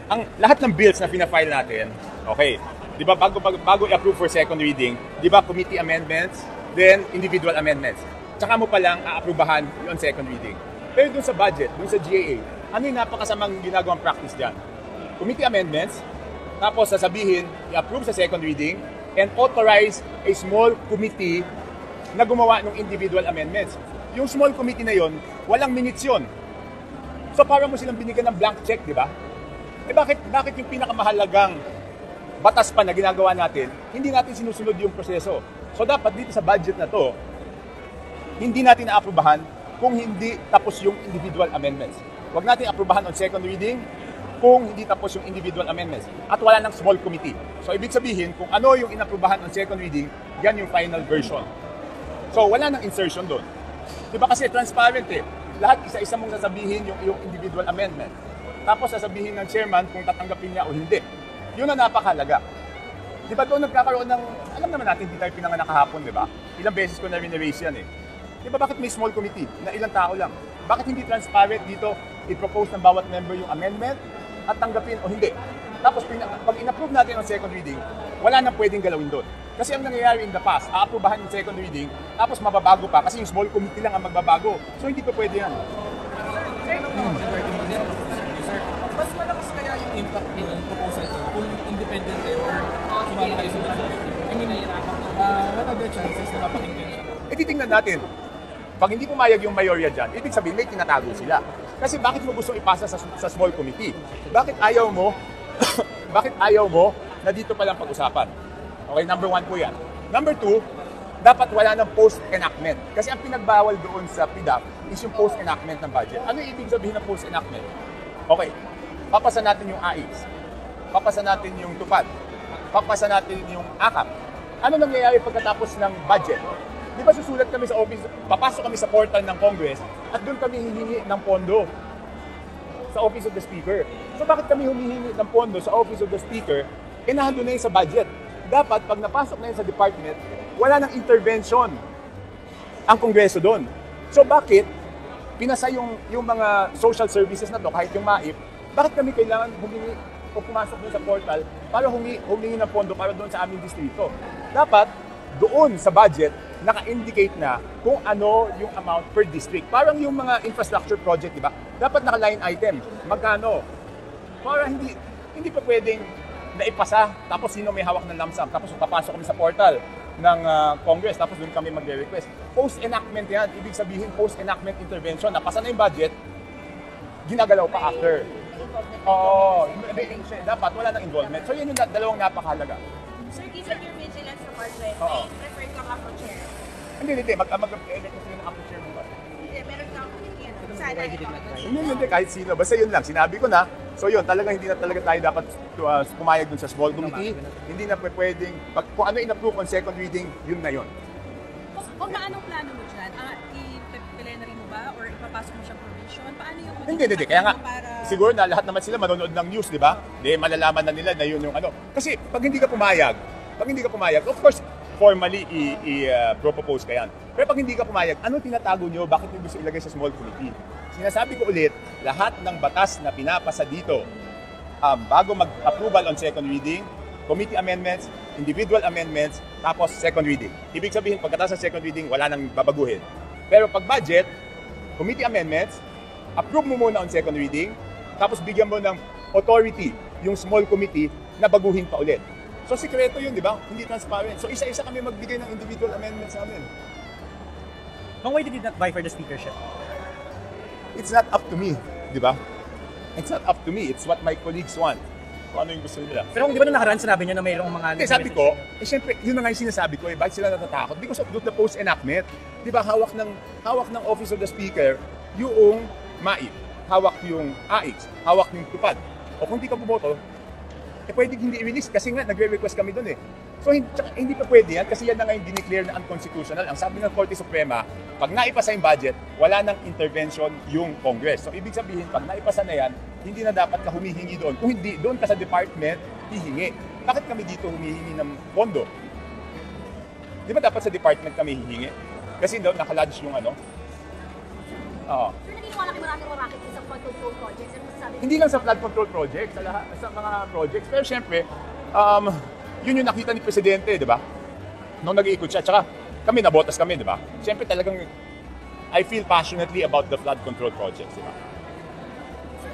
ang lahat ng bills na pina-file natin, okay, di ba bago i-approve for second reading, di ba committee amendments, then individual amendments. Tsaka mo palang aaprubahan yung second reading. Pero dun sa budget, dun sa GAA, ano yung napakasamang ginagawang practice dyan? Committee amendments, tapos sasabihin, i-approve sa second reading, and authorize a small committee na gumawa ng individual amendments. Yung small committee na yon, walang minutes yun. So parang mo silang binigyan ng blank check, di ba? Eh bakit yung pinakamahalagang batas pa na ginagawa natin, hindi natin sinusunod yung proseso? So dapat dito sa budget na to, hindi natin naaprubahan kung hindi tapos yung individual amendments. Huwag natin aprubahan on second reading kung hindi tapos yung individual amendments. At wala ng small committee. So ibig sabihin, kung ano yung inaprubahan on second reading, yan yung final version. So wala nang insertion doon. Diba kasi transparent eh. Lahat isa-isa mong sasabihin yung individual amendment. Tapos sasabihin ng chairman kung tatanggapin niya o hindi. Yun ang napakahalaga. Diba doon nagkakaroon ng, alam naman natin, hindi tayo pinanganak kahapon, diba? Ilang beses ko na rin-erase yan eh. Diba bakit may small committee na ilang tao lang? Bakit hindi transparent dito i-propose ng bawat member yung amendment at tanggapin o hindi? Tapos pag in-approve natin ang second reading, wala nang pwedeng galawin doon. Kasi ang nangyayari in the past, aaprubahan yung second reading, tapos mababago pa kasi yung small committee lang ang magbabago. So hindi pa pwede yan. Mas malakas kaya yung impact ng proposal ko kung independent kayo or sumama kayo sa majority? I mean, what are the chances na mapakinggan siya? Titingnan natin. Pag hindi pumayag yung mayorya dyan, ibig sabihin may tinatago sila. Kasi bakit mo gusto ipasa sa small committee? Bakit ayaw mo na dito palang pag-usapan? Okay, number 1 po yan. Number 2, dapat wala ng post-enactment. Kasi ang pinagbawal doon sa PDAP is yung post-enactment ng budget. Ano yung ibig sabihin ng post-enactment? Okay, papasa natin yung AIS, papasa natin yung TUPAD, papasa natin yung AKAP. Ano nangyayari pagkatapos ng budget? Di ba susulat kami sa office, papasok kami sa portal ng Congress at doon kami hihingi ng pondo sa Office of the Speaker. So bakit kami humihingi ng pondo sa Office of the Speaker? Nandun na yun sa budget. Dapat pag napasok na yun sa department, wala nang intervention ang Kongreso doon. So bakit pinasa yung mga social services na to, kahit yung MAIP, bakit kami kailangan humingi o pumasok doon sa portal para humingi ng pondo para doon sa aming distrito? Dapat doon sa budget, naka-indicate na kung ano yung amount per district. Parang yung mga infrastructure project, di ba? Dapat naka-line item. Magkano? Para hindi pa pwedeng naipasa, tapos sino may hawak ng lump sum, tapos papasok kami sa portal ng Congress, tapos doon kami magre-request. Post-enactment yan. Ibig sabihin, post-enactment intervention. Napasa na yung budget, ginagalaw pa after. Oo. Dapat wala nang involvement. So yun yung dalawang napakahalaga. Sir, given your vigilance sa budget, Oo. I prefer kang ako chair. Hindi. Mag-elect kasi yung ako chair ng budget. Hindi, meron kang yan. Sana ikaw. Hindi, kahit sino. Basta yun lang. Sinabi ko na. So yun, talagang hindi na talaga tayo dapat pumayag dun sa small committee. Hindi na pwedeng, kung ano in-approve on second reading, yun na yun. Kung anong plano mo dyan? I-plenary mo ba? Or ipapasok mo siyang provision? Paano yung... Hindi. Kaya nga, para... siguro na lahat naman sila manonood ng news, di ba? Di, malalaman na nila na yun yung ano. Kasi pag hindi ka pumayag, of course, formally i-propose ka yan. Pero pag hindi ka pumayag, ano tinatago nyo? Bakit nyo gusto ilagay sa small committee? Sinasabi ko ulit, lahat ng batas na pinapasa dito, bago mag-approval on second reading, committee amendments, individual amendments, tapos second reading. Ibig sabihin, pagkatapos sa second reading, wala nang babaguhin. Pero pag budget, committee amendments, approve mo muna on second reading, tapos bigyan mo ng authority yung small committee na baguhin pa ulit. So, sikreto yun, di ba? Hindi transparent. So, isa-isa kami magbigay ng individual amendments namin. Why did you not vie for the speakership? It's not up to me, di ba? It's not up to me. It's what my colleagues want. Kung ano yung gusto nila. Pero di ba nung nakaraan sinabi niyo na mayroong mga... Hindi, sabi ko, syempre, yun na nga yung sinasabi ko, bakit sila natatakot? Because of the post-enactment. Di ba, hawak ng Office of the Speaker yung MAIP, hawak yung AIX, hawak yung TUPAD. O kung di ka bumoto, pwede hindi i-release kasi nga nagre-request kami doon eh. So hindi pa pwede yan kasi yan na nga yung dineclare na unconstitutional. Ang sabi ng Korte Suprema, pag naipasa yung budget, wala nang intervention yung Congress. So ibig sabihin, pag naipasa na yan, hindi na dapat ka humihingi doon. Kung hindi, doon ka sa department, hihingi. Bakit kami dito humihingi ng pondo? Di ba dapat sa department kami hihingi? Kasi doon nakalodge yung ano, Oo. Sir, naniniwala kayo maraming racket sa flood control projects. Ano masasabi? Hindi lang sa flood control projects, sa, lahat, sa mga projects. Pero syempre, yun yung nakita ni Presidente, di ba? Nung nag-iikot siya. Tsaka kami, nabotas kami, di ba? Syempre talagang, I feel passionately about the flood control projects, di ba? Sir,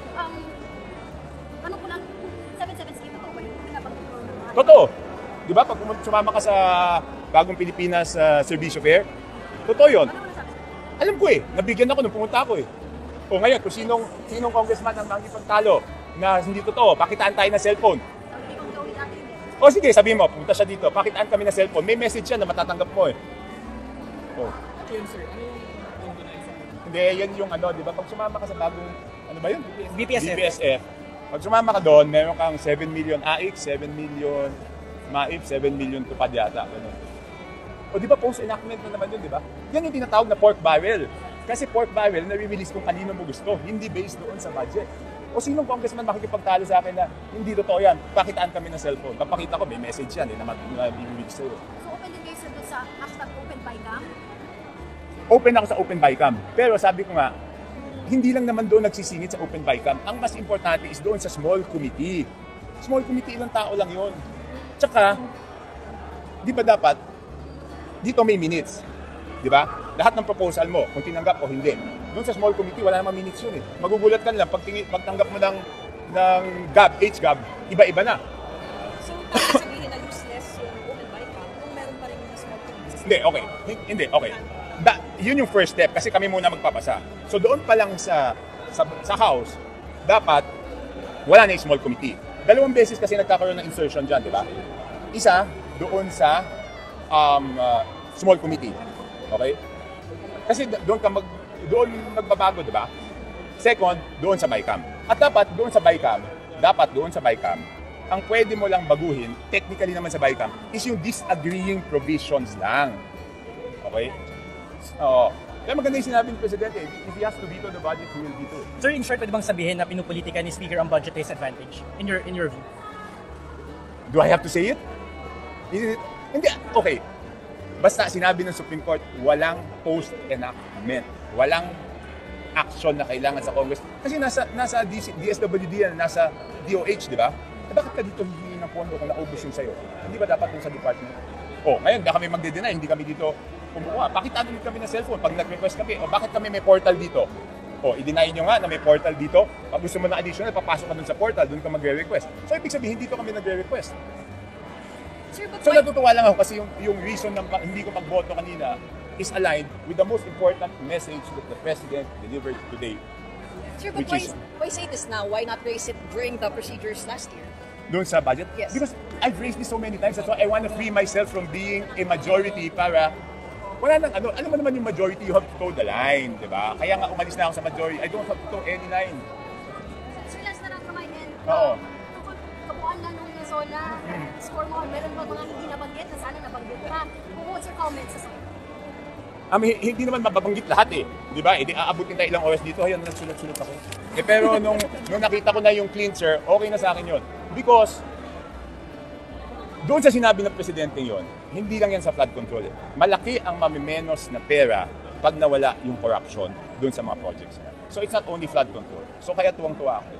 ano ko lang, 7-7 scheme ito ba yung pinapag-control ng mga... Totoo. Di ba? Pag sumama ka sa Bagong Pilipinas Servicio Fair, totoo yun. Ano masasabi, sir? Alam ko eh, nabigyan ako nung pumunta ako eh. O ngayon, kung sinong congressman ang makikipagtalo na hindi totoo, pakitaan tayo ng cellphone. Hindi kong gawin natin eh. O sige, sabihin mo, pumunta siya dito, pakitaan kami ng cellphone. May message yan na matatanggap mo eh. O. Ito yun, sir. Ano yung pondo na isa? Hindi, yan yung ano, di ba? Pag sumama ka sa bagong, ano ba yun? BPSF. BPSF. Pag sumama ka doon, meron kang 7 million AIC, 7 million MAIP, 7 million tupad yata. Ganun. O di ba post-enactment na naman yun, di ba? Yan yung tinatawag na pork barrel. Kasi pork barrel, nare-release kung kanino mo gusto, hindi based doon sa budget. O sinong congressman makikipagtalo sa akin na hindi totoo yan, pakitaan kami ng cellphone. Papakita ko, may message yan, na bibigay sa'yo. So, open din kayo, sir, doon sa hashtag OpenByCam? Open ako sa Open Bycam. Pero sabi ko nga, hindi lang naman doon nagsisingit sa Open Bycam. Ang mas importante is doon sa small committee. Small committee, ilang tao lang yun. Tsaka, di ba dapat, dito may minutes. Di ba? Lahat ng proposal mo, kung tinanggap o hindi. Doon sa small committee, wala namang minutes yun eh. Magugulat ka lang, pag tanggap mo ng GAB, HGAB, iba-iba na. So, parang sabihin na useless yung open bycam kung meron pa rin yung small committees. Hindi, okay. Hindi, okay. Yun yung first step kasi kami muna magpapasa. So doon pa lang sa House, dapat wala na yung small committee. 2 beses kasi nagkakaroon ng insertion dyan, di ba? Isa, doon sa small committee. Okay? Kasi doon magbabago, di ba? Second, doon sa BICAM. At dapat doon sa BICAM, ang pwede mo lang baguhin, technically naman sa BICAM, is yung disagreeing provisions lang. Okay? Oo. Kaya maganda yung sinabi ni Presidente, if he has to veto the budget, he will veto it. Sir, in short, pwede bang sabihin na pinupolitika ni Speaker ang budget disadvantage? In your view? Do I have to say it? Hindi. Okay. Basta sinabi ng Supreme Court, walang post-enactment. Walang action na kailangan sa Congress. Kasi nasa DSWD yan, nasa DOH, di ba? Eh, bakit ka dito hihingi ng pondo kung naubos yung sa'yo? Hindi ba dapat dun sa department? Ngayon, baka kami magde-deny, hindi kami dito kumukuha. Bakit ano kami ng cellphone pag nag-request kami? Bakit kami may portal dito? I-deny nyo nga na may portal dito. Pag gusto mo na additional, papasok ka dun sa portal, dun ka magre-request. So, ibig sabihin, dito kami nagre-request. Sir, but So, why- natutuwa lang ako kasi yung reason ng hindi ko pagboto kanina is aligned with the most important message that the President delivered today. Sir, but which is- why say this now? Why not raise it during the procedures last year? Doon sa budget? Yes. Because I've raised this so many times. That's why I want to free myself from being a majority para wala nang ano. Alam mo naman yung majority, you have to toe the line, di ba? Kaya nga umalis na ako sa majority. I don't have to toe any line. Sir, last na lang kamay din. Oo. Tungkol kabuuan lang nung zona, score mo, meron ba mga hindi nabanggit na sana nabanggit pa? What's your comments sa Hindi naman mababanggit lahat eh. Di ba? Di aabutin tayo ilang oras dito. Ayan, nagsulat-sulat ako. Pero nung nakita ko na yung cleanser, okay na sa akin yun. Because doon sa sinabi ng Presidente yon, hindi lang yan sa flood control. Malaki ang mamimenos na pera pag nawala yung corruption doon sa mga projects. So it's not only flood control. So kaya tuwang-tuwa ako.